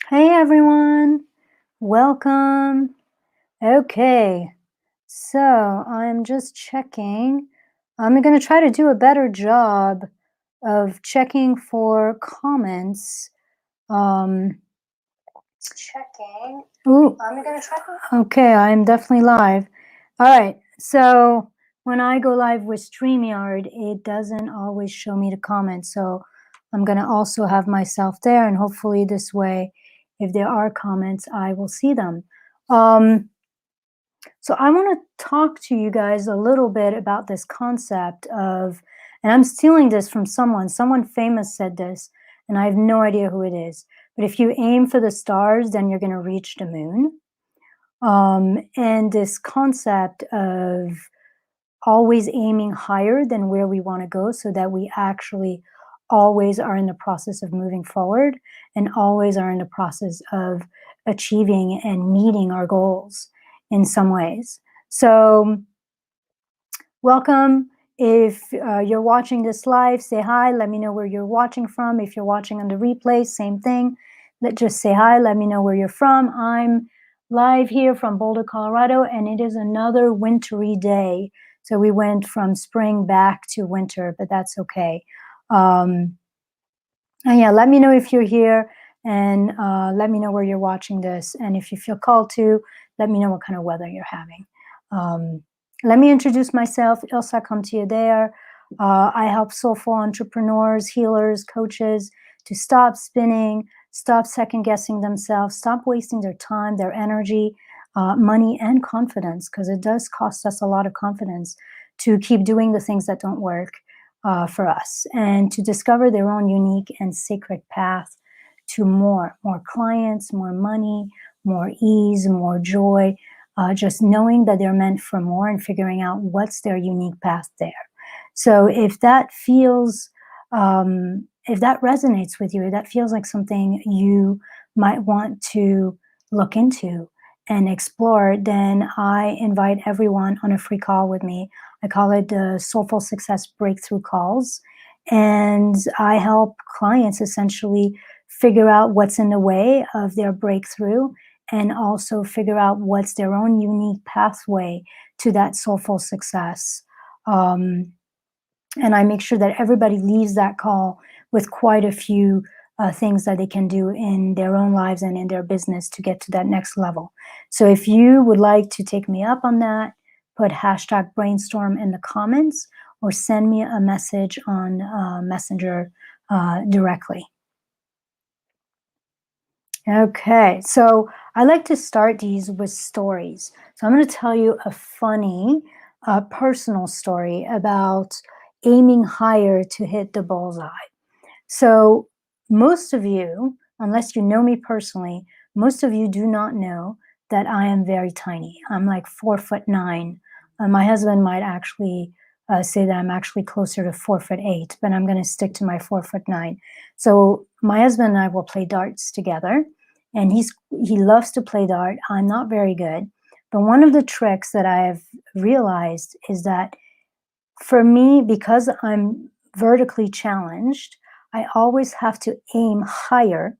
Hey everyone, welcome. Okay, so I'm just checking. I'm going to try to do a better job of checking for comments. Um, checking. Ooh, I'm going to try. Okay, I'm definitely live. All right, so when I go live with StreamYard, it doesn't always show me the comments. So I'm going to also have myself there, and hopefully this way, if there are comments, I will see them. So I want to talk to you guys a little bit about this concept of, and I'm stealing this from someone famous said this, and I have no idea who it is. But if you aim for the stars, then you're going to reach the moon. And this concept of always aiming higher than where we want to go so that we actually always are in the process of moving forward and always are in the process of achieving and meeting our goals in some ways. So welcome. If you're watching this live, say hi. Let me know where you're watching from. If you're watching on the replay, same thing. Just say hi. Let me know where you're from. I'm live here from Boulder, Colorado, and it is another wintry day. So we went from spring back to winter, but that's okay. And yeah, let me know if you're here, and let me know where you're watching this. And if you feel called to, let me know what kind of weather you're having. Let me introduce myself. Ilsa Comtier. I help soulful entrepreneurs, healers, coaches to stop spinning, stop second guessing themselves, stop wasting their time, their energy, money, and confidence, because it does cost us a lot of confidence to keep doing the things that don't work for us, and to discover their own unique and sacred path to more clients, more money, more ease, more joy, just knowing that they're meant for more and figuring out what's their unique path there. So if that feels, if that resonates with you, if that feels like something you might want to look into and explore, then I invite everyone on a free call with me. I call it the Soulful Success Breakthrough Calls. And I help clients essentially figure out what's in the way of their breakthrough and also figure out what's their own unique pathway to that soulful success. And I make sure that everybody leaves that call with quite a few things that they can do in their own lives and in their business to get to that next level. So if you would like to take me up on that, put hashtag brainstorm in the comments or send me a message on Messenger directly. Okay, so I like to start these with stories. So I'm going to tell you a funny personal story about aiming higher to hit the bullseye. So most of you, unless you know me personally, most of you do not know that I am very tiny. I'm like 4'9". My husband might actually say that I'm actually closer to 4'8", but I'm going to stick to my 4'9". So my husband and I will play darts together, and he loves to play dart. I'm not very good, but one of the tricks that I've realized is that for me, because I'm vertically challenged, I always have to aim higher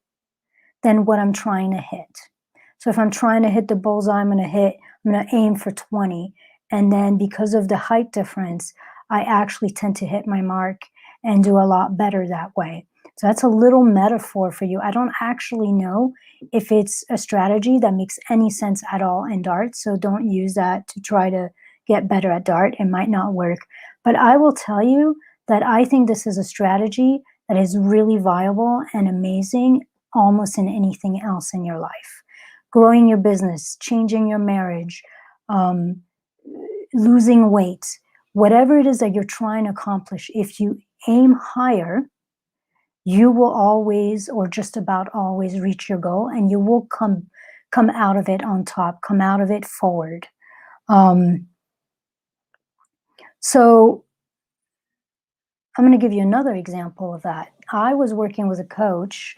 than what I'm trying to hit. So if I'm trying to hit the bullseye, I'm going to aim for 20. And then because of the height difference, I actually tend to hit my mark and do a lot better that way. So that's a little metaphor for you. I don't actually know if it's a strategy that makes any sense at all in dart. So don't use that to try to get better at dart. It might not work. But I will tell you that I think this is a strategy that is really viable and amazing almost in anything else in your life. Growing your business, changing your marriage, losing weight, whatever it is that you're trying to accomplish, if you aim higher, you will always, or just about always, reach your goal, and you will come out of it on top, come out of it forward. So I'm going to give you another example of that. I was working with a coach.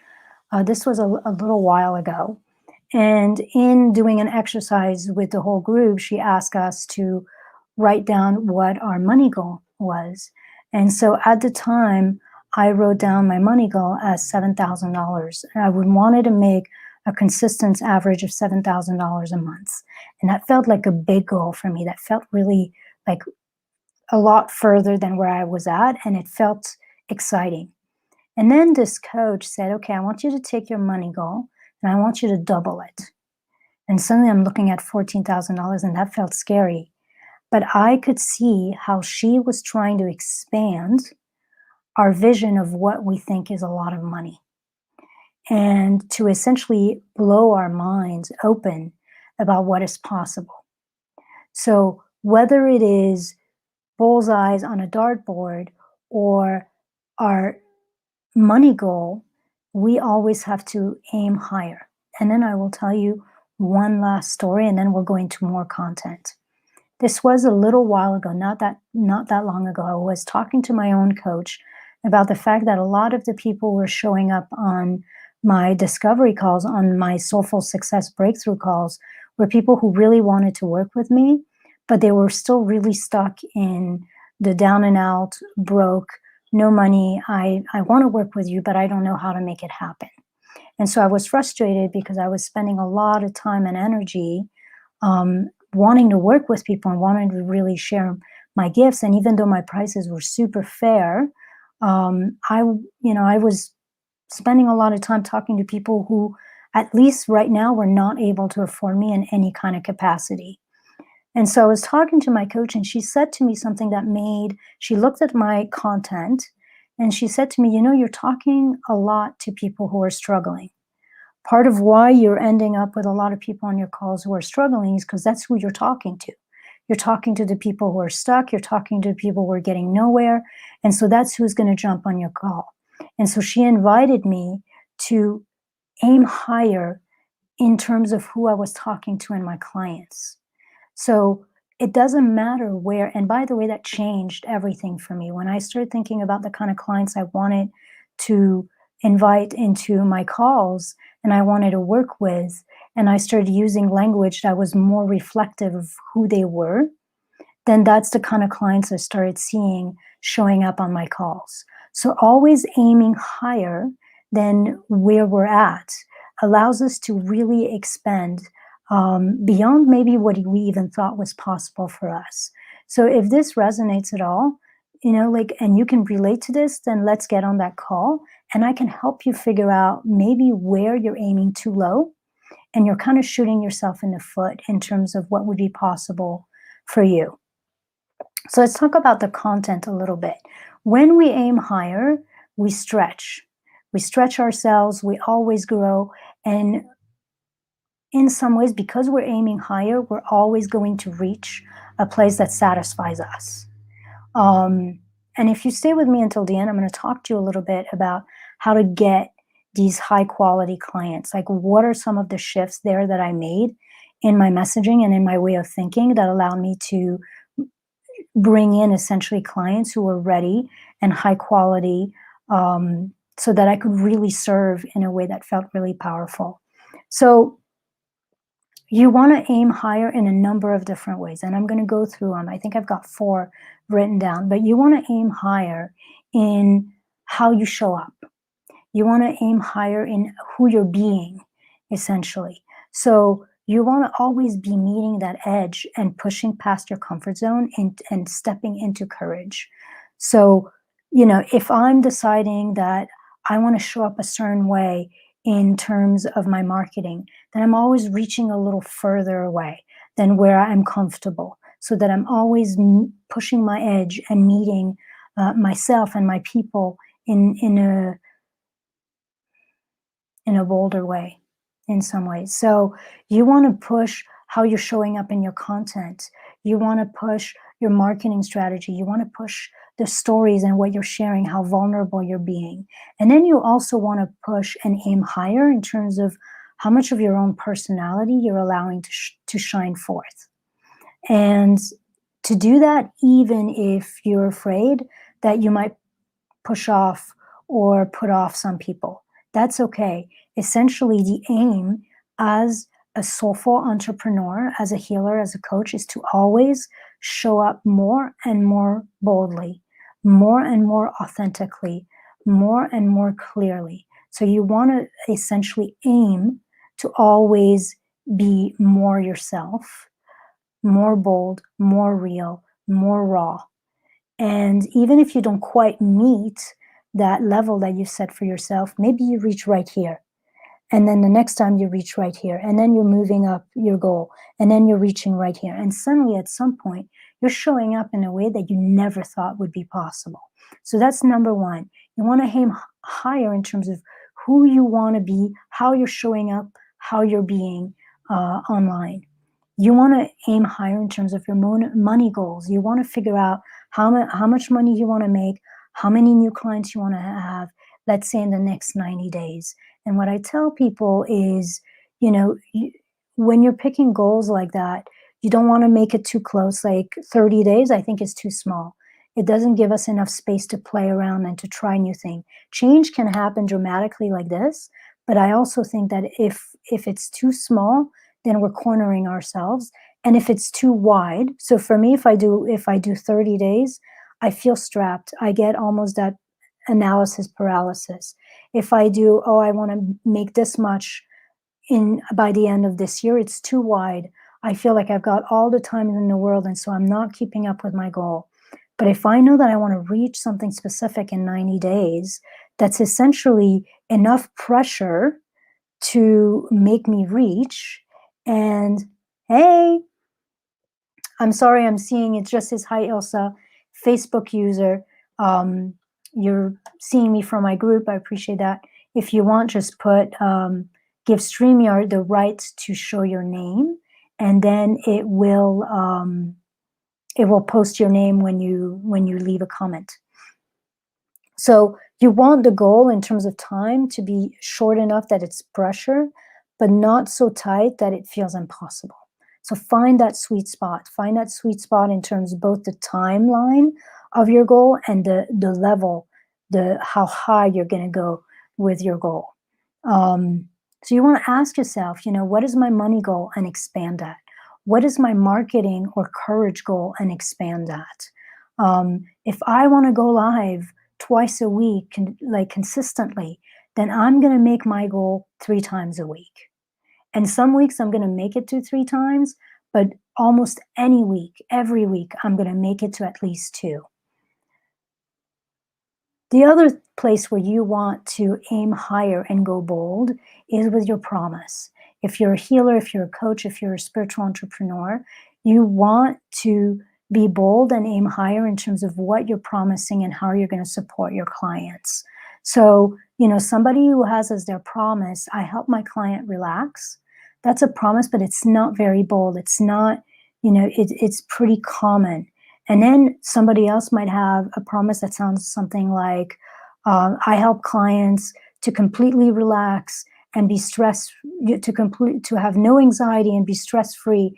This was a little while ago. And in doing an exercise with the whole group, she asked us to write down what our money goal was. And so at the time, I wrote down my money goal as $7,000. I wanted to make a consistent average of $7,000 a month. And that felt like a big goal for me. That felt really like a lot further than where I was at, and it felt exciting. And then this coach said, okay, I want you to take your money goal and I want you to double it. And suddenly I'm looking at $14,000, and that felt scary. But I could see how she was trying to expand our vision of what we think is a lot of money, and to essentially blow our minds open about what is possible. So whether it is bullseyes on a dartboard or our money goal, we always have to aim higher. And then I will tell you one last story, and then we'll go into more content. This was a little while ago, not that long ago. I was talking to my own coach about the fact that a lot of the people were showing up on my discovery calls, on my Soulful Success Breakthrough calls, were people who really wanted to work with me, but they were still really stuck in the down and out, broke, no money. I want to work with you, but I don't know how to make it happen. And so I was frustrated because I was spending a lot of time and energy wanting to work with people and wanting to really share my gifts. And even though my prices were super fair, I was spending a lot of time talking to people who, at least right now, were not able to afford me in any kind of capacity. And so I was talking to my coach, and she said to me something she looked at my content and she said to me, you're talking a lot to people who are struggling. Part of why you're ending up with a lot of people on your calls who are struggling is because that's who you're talking to. You're talking to the people who are stuck. You're talking to the people who are getting nowhere. And so that's who's going to jump on your call. And so she invited me to aim higher in terms of who I was talking to and my clients. So it doesn't matter where, and by the way, that changed everything for me. When I started thinking about the kind of clients I wanted to invite into my calls and I wanted to work with, and I started using language that was more reflective of who they were, then that's the kind of clients I started seeing showing up on my calls. So always aiming higher than where we're at allows us to really expand beyond maybe what we even thought was possible for us. So if this resonates at all, and you can relate to this, then let's get on that call and I can help you figure out maybe where you're aiming too low and you're kind of shooting yourself in the foot in terms of what would be possible for you. So let's talk about the content a little bit. When we aim higher, we stretch. We stretch ourselves, we always grow, and in some ways, because we're aiming higher, we're always going to reach a place that satisfies us. And if you stay with me until the end, I'm going to talk to you a little bit about how to get these high quality clients. Like, what are some of the shifts there that I made in my messaging and in my way of thinking that allowed me to bring in essentially clients who were ready and high quality, so that I could really serve in a way that felt really powerful. So you want to aim higher in a number of different ways, and I'm going to go through them. I think I've got 4 written down, but you want to aim higher in how you show up. You want to aim higher in who you're being, essentially. So you want to always be meeting that edge and pushing past your comfort zone and stepping into courage. So, if I'm deciding that I want to show up a certain way in terms of my marketing, then I'm always reaching a little further away than where I'm comfortable, so that I'm always pushing my edge and meeting myself and my people in a bolder way in some ways. So you want to push how you're showing up in your content. You want to push your marketing strategy. You want to push the stories and what you're sharing, how vulnerable you're being. And then you also want to push and aim higher in terms of how much of your own personality you're allowing to shine forth. And to do that, even if you're afraid that you might push off or put off some people, that's okay. Essentially, the aim as a soulful entrepreneur, as a healer, as a coach, is to always show up more and more boldly, more and more authentically, more and more clearly. So you want to essentially aim to always be more yourself, more bold, more real, more raw. And even if you don't quite meet that level that you set for yourself, maybe you reach right here. And then the next time you reach right here, and then you're moving up your goal, and then you're reaching right here. And suddenly at some point, you're showing up in a way that you never thought would be possible. So that's number one. You want to aim higher in terms of who you want to be, how you're showing up, how you're being online. You want to aim higher in terms of your money goals. You want to figure out how much money you want to make, how many new clients you want to have, let's say in the next 90 days. And what I tell people is, when you're picking goals like that, you don't want to make it too close. Like 30 days, I think is too small. It doesn't give us enough space to play around and to try new things. Change can happen dramatically like this, but I also think that if it's too small, then we're cornering ourselves. And if it's too wide, so for me, if I do 30 days, I feel strapped. I get almost that analysis paralysis. If I do, oh, I want to make this much in by the end of this year, it's too wide. I feel like I've got all the time in the world, and so I'm not keeping up with my goal. But if I know that I want to reach something specific in 90 days, that's essentially enough pressure to make me reach. And hey, I'm sorry, I'm seeing it just as hi Ilsa, Facebook user. You're seeing me from my group. I appreciate that. If you want, just put give StreamYard the right to show your name, and then it will post your name when you leave a comment. So you want the goal in terms of time to be short enough that it's pressure, but not so tight that it feels impossible. So find that sweet spot. Find that sweet spot in terms of both the timeline of your goal and the level, how high you're going to go with your goal. So you want to ask yourself, what is my money goal, and expand that. What is my marketing or courage goal, and expand that. If I want to go live twice a week, like consistently, then I'm going to make my goal 3 times a week. And some weeks I'm going to make it to 3 times, but almost any week, every week, I'm going to make it to at least 2. The other place where you want to aim higher and go bold is with your promise. If you're a healer, if you're a coach, if you're a spiritual entrepreneur, you want to be bold and aim higher in terms of what you're promising and how you're going to support your clients. So, somebody who has as their promise, I help my client relax. That's a promise, but it's not very bold. It's not, it's pretty common. And then somebody else might have a promise that sounds something like, I help clients to completely relax and be to have no anxiety and be stress-free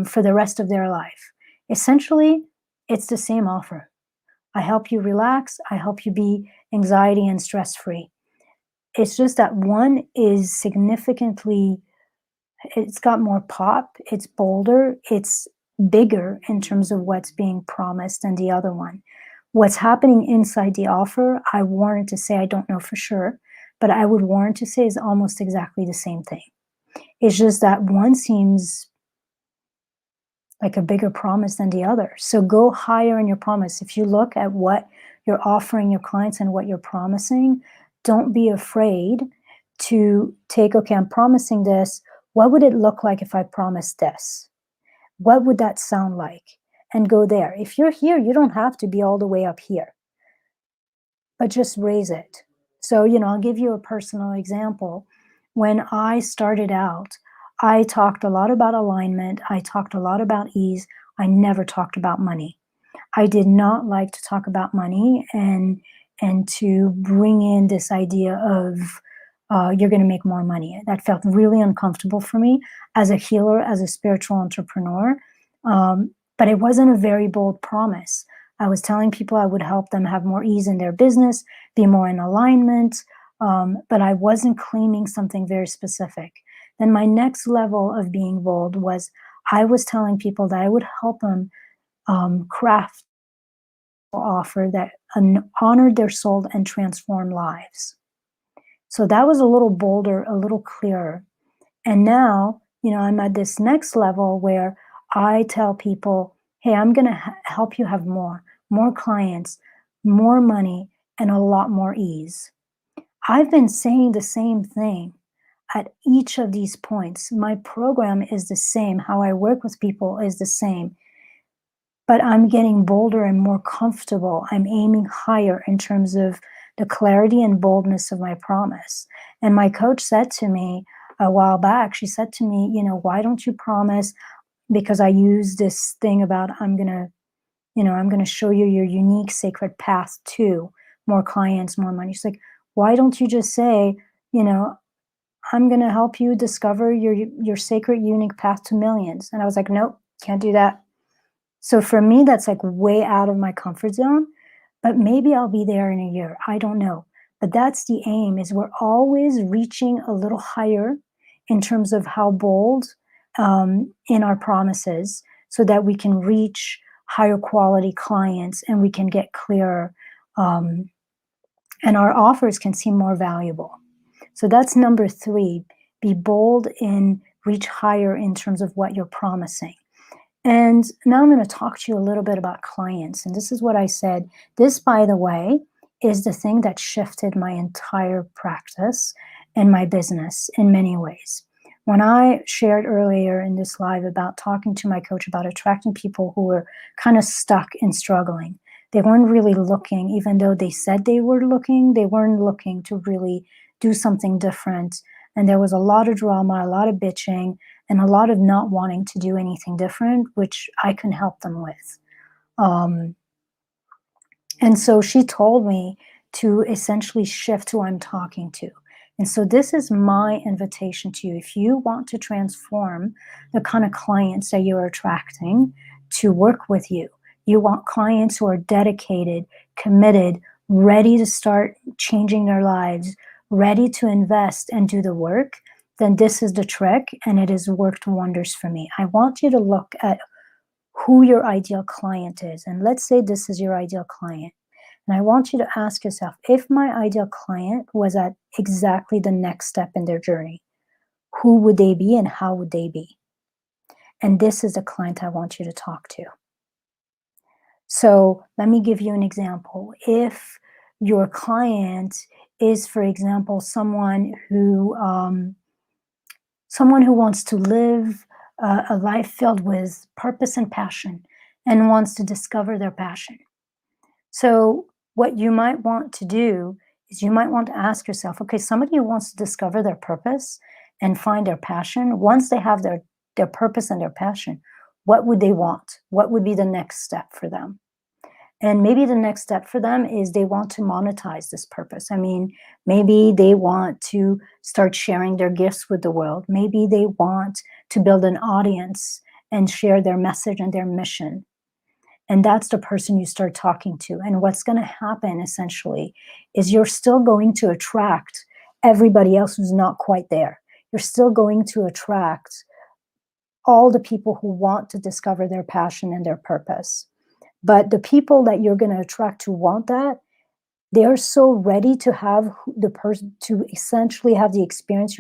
for the rest of their life. Essentially, it's the same offer. I help you relax. I help you be anxiety and stress-free. It's just that one is it's got more pop, it's bolder, it's bigger in terms of what's being promised than the other one. What's happening inside the offer, I warrant to say, I don't know for sure, but I would warrant to say is almost exactly the same thing. It's just that one seems like a bigger promise than the other. So go higher in your promise. If you look at what you're offering your clients and what you're promising, don't be afraid to take, okay, I'm promising this. What would it look like if I promised this? What would that sound like? And go there. If you're here, you don't have to be all the way up here, but just raise it. So, I'll give you a personal example. When I started out, I talked a lot about alignment. I talked a lot about ease. I never talked about money. I did not like to talk about money and to bring in this idea of you're going to make more money. That felt really uncomfortable for me as a healer, as a spiritual entrepreneur. But it wasn't a very bold promise. I was telling people I would help them have more ease in their business, be more in alignment, but I wasn't claiming something very specific. Then my next level of being bold was I was telling people that I would help them craft an offer that honored their soul and transformed lives. So that was a little bolder, a little clearer. And now, I'm at this next level where I tell people, hey, I'm going to help you have more clients, more money, and a lot more ease. I've been saying the same thing at each of these points. My program is the same. How I work with people is the same, but I'm getting bolder and more comfortable. I'm aiming higher in terms of the clarity and boldness of my promise. And my coach said to me a while back, she said to me, why don't you promise? Because I use this thing about I'm going to show you your unique sacred path to more clients, more money. She's like, why don't you just say, you know, I'm going to help you discover your sacred unique path to millions? And I was like, nope, can't do that. So for me, that's like way out of my comfort zone, but maybe I'll be there in a year. I don't know. But that's the aim, is we're always reaching a little higher in terms of how bold in our promises, so that we can reach higher quality clients and we can get clearer, um, and our offers can seem more valuable. So that's number 3. Be bold and reach higher in terms of what you're promising. And now I'm going to talk to you a little bit about clients. And this is what I said. This, by the way, is the thing that shifted my entire practice and my business in many ways. When I shared earlier in this live about talking to my coach about attracting people who were kind of stuck and struggling, they weren't really looking, even though they said they were looking, they weren't looking to really do something different. And there was a lot of drama, a lot of bitching, and a lot of not wanting to do anything different, which I can help them with. Um, and so she told me to essentially shift who I'm talking to. And so this is my invitation to you. If you want to transform the kind of clients that you're attracting to work with you, you want clients who are dedicated, committed, ready to start changing their lives, ready to invest and do the work, then this is the trick, and it has worked wonders for me. I want you to look at who your ideal client is. And let's say this is your ideal client. And I want you to ask yourself, if my ideal client was at exactly the next step in their journey, who would they be and how would they be? And this is the client I want you to talk to. So let me give you an example. If your client is, for example, someone who wants to live a life filled with purpose and passion and wants to discover their passion. So what you might want to do is you might want to ask yourself, okay, somebody who wants to discover their purpose and find their passion, once they have their purpose and their passion, what would they want? What would be the next step for them? And maybe the next step for them is they want to monetize this purpose. I mean, maybe they want to start sharing their gifts with the world. Maybe they want to build an audience and share their message and their mission. And that's the person you start talking to. And what's going to happen essentially is you're still going to attract everybody else who's not quite there. You're still going to attract all the people who want to discover their passion and their purpose. But the people that you're going to attract who want that, they are so ready to have the person, to essentially have the experience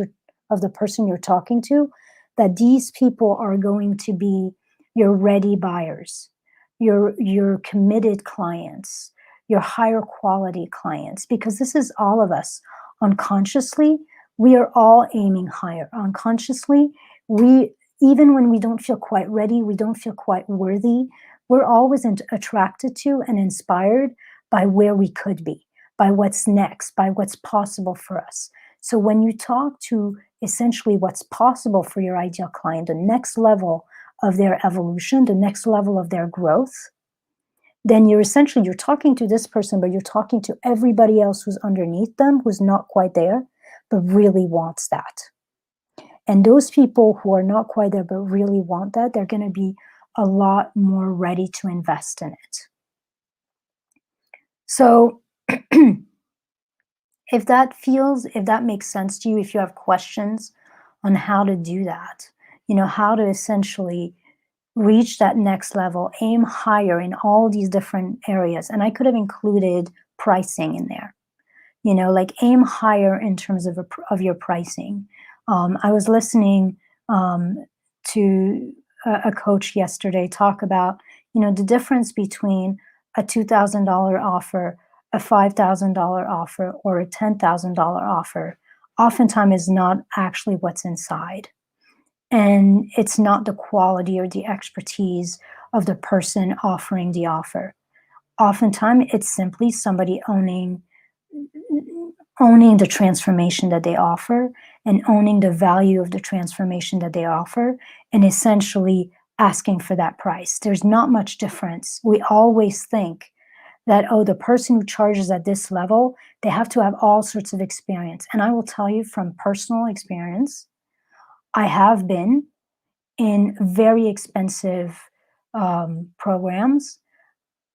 of the person you're talking to, that these people are going to be your ready buyers, your committed clients, your higher quality clients, because this is all of us. Unconsciously, we are all aiming higher. Unconsciously, we, even when we don't feel quite ready, we don't feel quite worthy, we're always attracted to and inspired by where we could be, by what's next, by what's possible for us. So when you talk to essentially what's possible for your ideal client, the next level of their evolution, the next level of their growth, then you're talking to this person, but you're talking to everybody else who's underneath them, who's not quite there, but really wants that. And those people who are not quite there, but really want that, they're going to be a lot more ready to invest in it. So if that makes sense to you, if you have questions on how to do that, how to essentially reach that next level, aim higher in all these different areas. And I could have included pricing in there, like aim higher in terms of your pricing. I was listening to a coach yesterday talk about, the difference between a $2,000 offer, a $5,000 offer, or a $10,000 offer. Oftentimes is not actually what's inside. And it's not the quality or the expertise of the person offering the offer. Oftentimes, it's simply somebody owning the transformation that they offer and owning the value of the transformation that they offer and essentially asking for that price. There's not much difference. We always think that, oh, the person who charges at this level, they have to have all sorts of experience. And I will tell you from personal experience, I have been in very expensive programs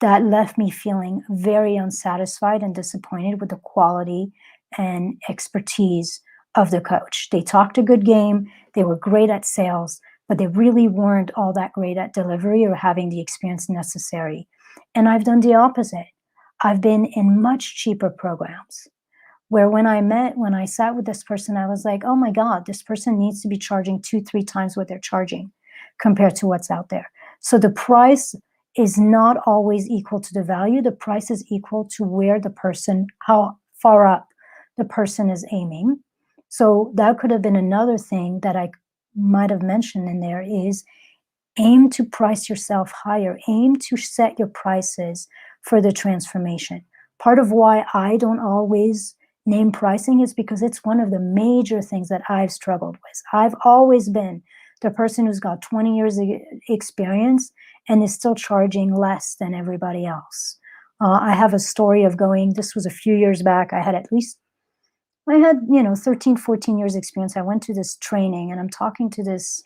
that left me feeling very unsatisfied and disappointed with the quality and expertise of the coach. They talked a good game, they were great at sales, but they really weren't all that great at delivery or having the experience necessary. And I've done the opposite. I've been in much cheaper programs where when I sat with this person, I was like, oh my God, this person needs to be charging 2, 3 times what they're charging compared to what's out there. So the price is not always equal to the value. The price is equal to how far up the person is aiming. So that could have been another thing that I might have mentioned in there is aim to price yourself higher. Aim to set your prices for the transformation. Part of why I don't always name pricing is because it's one of the major things that I've struggled with. I've always been the person who's got 20 years of experience and is still charging less than everybody else. I have a story of this was a few years back. I had 13, 14 years experience. I went to this training and I'm talking to this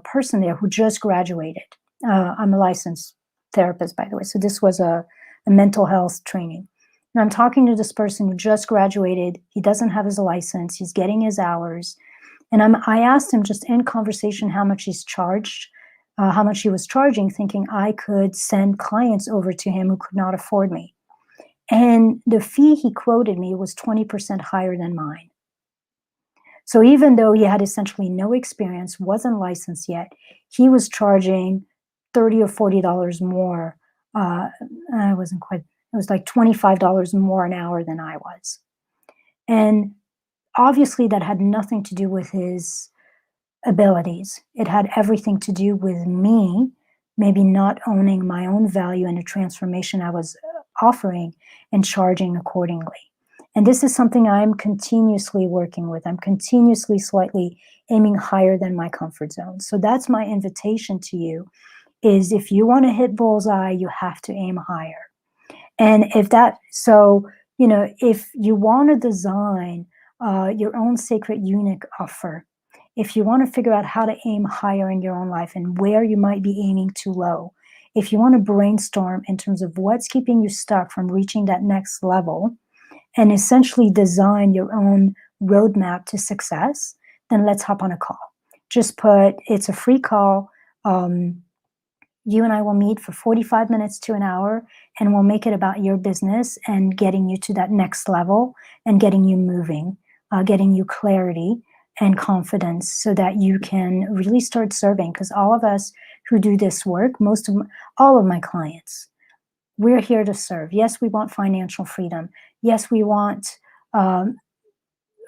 person there who just graduated. I'm a licensed therapist, by the way. So this was a mental health training. And I'm talking to this person who just graduated. He doesn't have his license. He's getting his hours. And I asked him just in conversation how much he was charging, thinking I could send clients over to him who could not afford me. And the fee he quoted me was 20% higher than mine. So even though he had essentially no experience, wasn't licensed yet, he was charging $30 or $40 more. I wasn't quite, it was like $25 more an hour than I was. And obviously that had nothing to do with his abilities. It had everything to do with me maybe not owning my own value and the transformation I was offering and charging accordingly. And this is something I'm continuously working with. I'm continuously slightly aiming higher than my comfort zone. So that's my invitation to you is if you want to hit bullseye, you have to aim higher. And if you want to design your own sacred unique offer, if you want to figure out how to aim higher in your own life and where you might be aiming too low, if you want to brainstorm in terms of what's keeping you stuck from reaching that next level and essentially design your own roadmap to success, then let's hop on a call. It's a free call. You and I will meet for 45 minutes to an hour, and we'll make it about your business and getting you to that next level and getting you moving, getting you clarity and confidence so that you can really start serving. Because all of us who do this work, all of my clients, we're here to serve. Yes, we want financial freedom. Yes, we want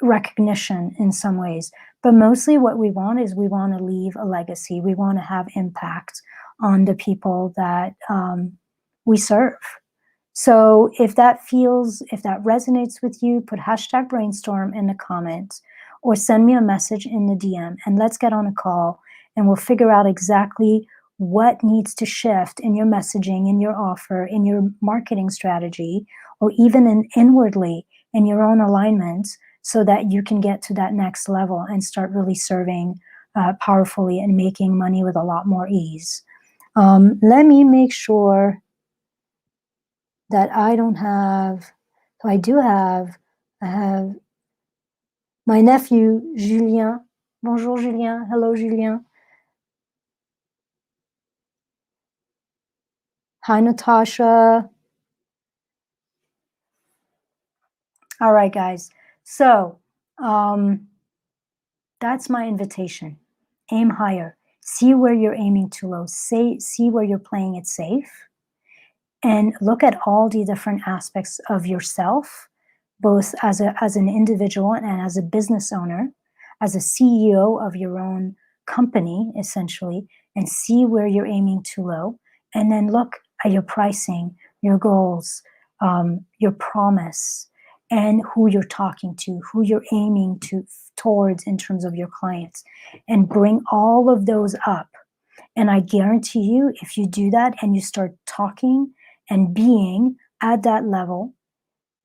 recognition in some ways, but mostly what we want to leave a legacy. We want to have impact on the people that we serve. So if that resonates with you, put #brainstorm in the comments or send me a message in the DM and let's get on a call and we'll figure out exactly what needs to shift in your messaging, in your offer, in your marketing strategy, or even inwardly in your own alignments so that you can get to that next level and start really serving powerfully and making money with a lot more ease. Let me make sure that I have my nephew, Julien. Bonjour, Julien. Hello, Julien. Hi, Natasha. All right, guys. So That's my invitation. Aim higher. See where you're aiming too low. See where you're playing it safe. And look at all the different aspects of yourself, both as an individual and as a business owner, as a CEO of your own company, essentially, and see where you're aiming too low. And then look at your pricing, your goals, your promise, and who you're talking to, who you're aiming towards in terms of your clients, and bring all of those up. And I guarantee you, if you do that and you start talking and being at that level,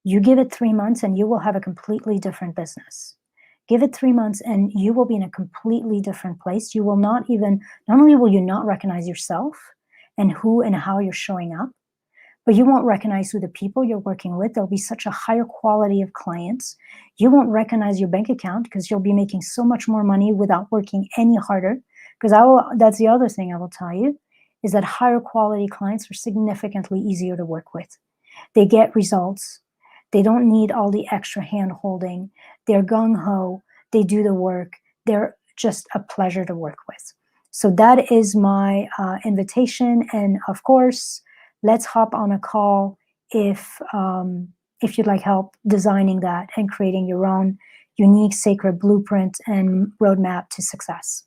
you give it 3 months and you will have a completely different business. Give it 3 months and you will be in a completely different place. You will not only will you not recognize yourself and who and how you're showing up, but you won't recognize who the people you're working with. There'll be such a higher quality of clients. You won't recognize your bank account because you'll be making so much more money without working any harder. Because that's the other thing I will tell you, is that higher quality clients are significantly easier to work with. They get results. They don't need all the extra hand holding. They're gung-ho. They do the work. They're just a pleasure to work with. So that is my invitation. And of course, let's hop on a call if you'd like help designing that and creating your own unique sacred blueprint and roadmap to success.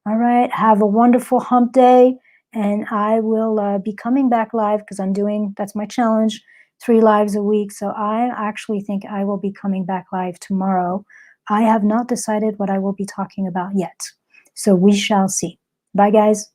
All right, have a wonderful hump day, and I will be coming back live because that's my challenge, 3 lives a week. So I actually think I will be coming back live tomorrow. I have not decided what I will be talking about yet. So we shall see. Bye, guys.